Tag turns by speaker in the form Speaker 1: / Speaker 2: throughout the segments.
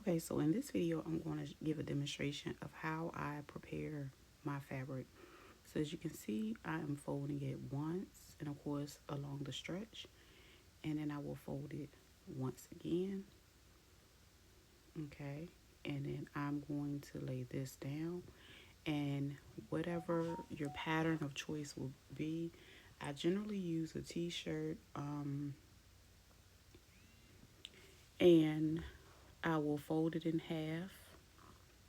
Speaker 1: Okay, so in this video, I'm going to give a demonstration of how I prepare my fabric. So as you can see, I am folding it once, and of course along the stretch, and then I will fold it once again. Okay, and then I'm going to lay this down, and whatever your pattern of choice will be, I generally use a t-shirt, and I will fold it in half.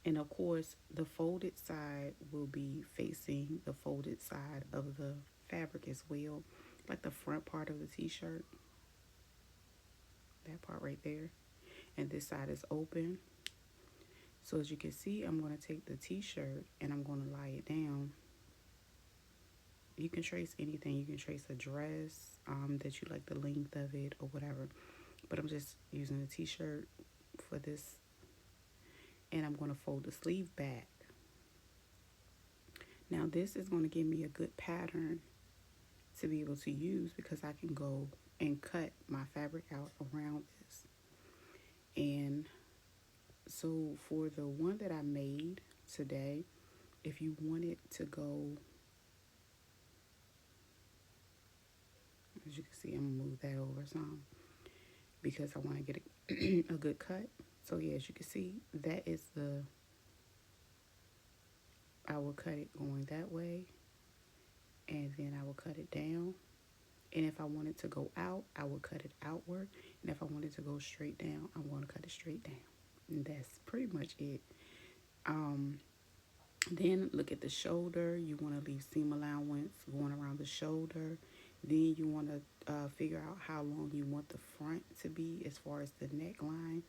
Speaker 1: And of course, the folded side will be facing the folded side of the fabric as well, like the front part of the t-shirt, that part right there. And this side is open. So as you can see, I'm going to take the t-shirt and I'm going to lie it down. You can trace anything. You can trace a dress that you like the length of it or whatever. But I'm just using the t-shirt for this. And I'm going to fold the sleeve back. Now this is going to give me a good pattern to be able to use, because I can go and cut my fabric out around this. And so for the one that I made today, if you wanted to go, as you can see, I'm gonna move that over some because I want to get a good cut. So yeah, as you can see, that is I will cut it going that way, and then I will cut it down. And if I wanted to go out, I would cut it outward. And if I wanted to go straight down, I want to cut it straight down. And that's pretty much it. Then look at the shoulder. You want to leave seam allowance going around the shoulder. Then you want to figure out how long you want the front to be as far as the neckline.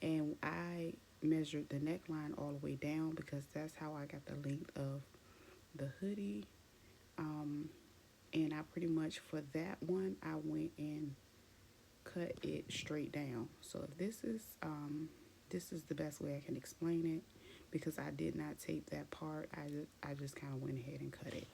Speaker 1: And I measured the neckline all the way down because that's how I got the length of the hoodie. And I pretty much, for that one, I went and cut it straight down. So if this is the best way I can explain it, because I did not tape that part. I just kind of went ahead and cut it.